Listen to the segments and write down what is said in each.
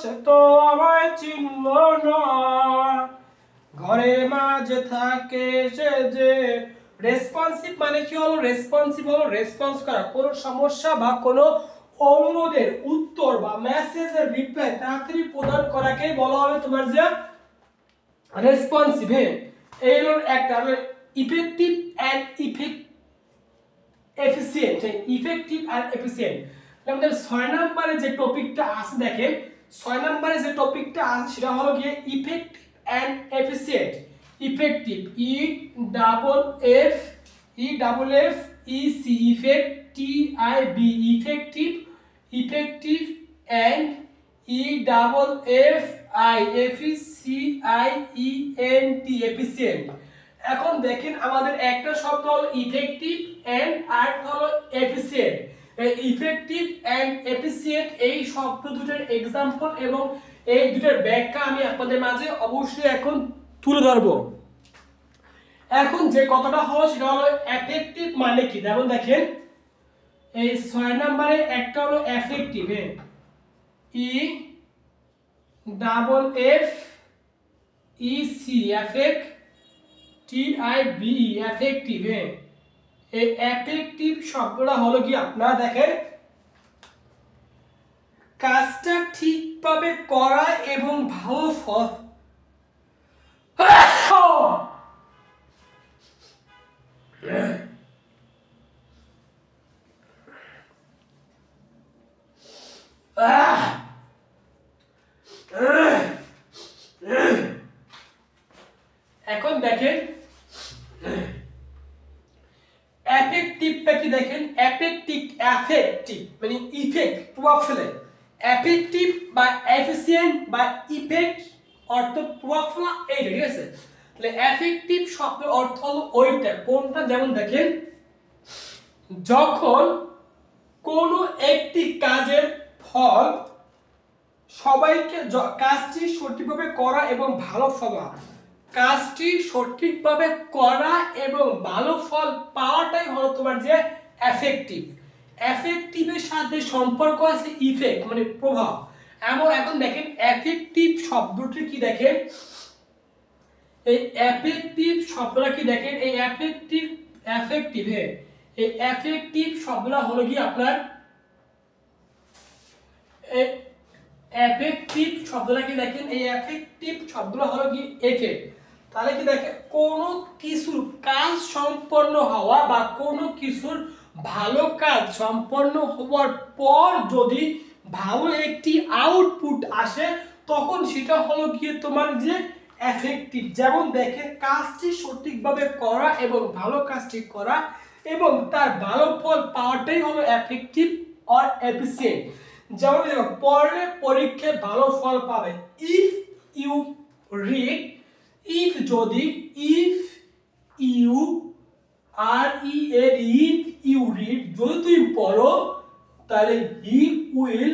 সে তো আমায় চিনল না, ঘরের মাঝে থাকে সে যে। রেসপন্সিভ মানে কি হলো? রেসপন্সিভ হলো রেসপন্স করা, কোনো সমস্যা বা কোনো অনুরোধের উত্তর বা মেসেজের রিপ্লাই তাড়াতাড়ি প্রদান করাকে বলা হবে তোমার যে রেসপন্সিভ। এই হলো একটা effective and efficient. Effective and efficient আমাদের 6 নম্বরে যে টপিকটা আছে, দেখেন 6 নম্বরে যে টপিকটা আছে সেটা হলো গিয়ে effective and efficient. Effective EFFECT effective, effective and EFFIECIENT efficient. এখন দেখেন আমাদের একটা শব্দ হলো ইফেক্টিভ এন্ড আর হলো এফিসিয়েন্ট। ইফেক্টিভ এন্ড এফিসিয়েন্ট এই শব্দ দুটোর एग्जांपल এবং এই দুটোর ব্যাখ্যা আমি আপনাদের মাঝে অবশ্যই এখন তুলে ধরবো। এখন যে কথাটা হলো সেটা হলো এফেক্টিভ মানে কি, যেমন দেখেন এই 6 নম্বরে একটা হলো এফেক্টিভ, EFFEC এফেক্টিভ। এই এফেক্টিভ শব্দটা হলো কি আপনারা দেখেন কাজটা ঠিকভাবে করা এবং ভালো ফল। এখন দেখেন এফেক্টিভটা কি, দেখেন এফেক্টিভ মানে ইফেক্ট প্রভাব ফেলে। এফেক্টিভ বা এফিসিয়েন্ট বা ইফেক্ট অর্থ প্রভাব ফেলা, এইটা ঠিক আছে। তাহলে এফেক্টিভ শব্দের অর্থ হলো ওইটা কোনটা, যেমন দেখেন যখন কোনো একটি কাজের ফল সবাইকে, কাজটি সঠিকভাবে করা এবং ভালো ফল, কাজটি সঠিকভাবে করা এবং ভালো ফল পাওয়াটাই হলো তোমার যে এফেক্টিভ। এফেক্টিভের সাথে সম্পর্ক আছে ইফেক্ট মানে প্রভাব। এখন দেখেন এফেক্টিভ শব্দটি কি, দেখেন এই এফেক্টিভ শব্দটা কি, দেখেন এই এফেক্টিভ এই এফেক্টিভ শব্দটা হলো কি আপনার এফেক্টিভ শব্দটা কি, দেখেন এই এফেক্টিভ শব্দটা হলো কি এফেক্ট। তাহলে কি দেখেন কোনো কিছুর কাজ সম্পন্ন হওয়া বা কোনো কিছুর ভালো কাজ সম্পন্ন হওয়ার পর যদি ভালো একটি আউটপুট আসে তখন সেটা হলো গিয়ে তোমার যে এফেক্টিভ। যেমন দেখেন কাজটি সঠিকভাবে করা এবং ভালো কাজটি করা এবং তার ভালো ফল পাওয়াটাই হলো এফেক্টিভ অর এফিসিয়েন্ট। যেমন দেখো পড়লে পরীক্ষায় ভালো ফল পাবে। ইফ ইউ রিড, ইফ যদি, ইফ ইউ রিড যদি তুমি পড়ো তাহলে he will,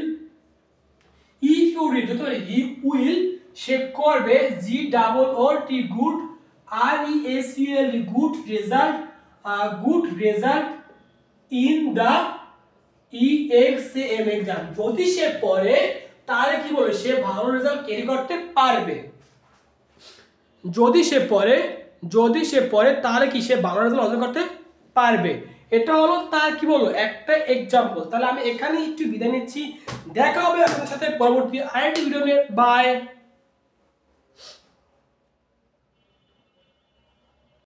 if you read যদি হি উইল সে করবে, GOOD good, RESUL good result in the EXAM exam. যদি সে পড়ে তাহলে কি বলে সে ভালো রেজাল্ট ক্যারি করতে পারবে। যদি সে পড়ে তাহলে কি সে ভালো রেজাল্ট অর্জন করতে পারবে। এটা হলো তার কি বলবো একটা एग्जांपल। তাহলে আমি এখানে একটু বিদায় নিচ্ছি, দেখা হবে আপনাদের সাথে পরবর্তী আরেকটি ভিডিও নিয়ে। বাই।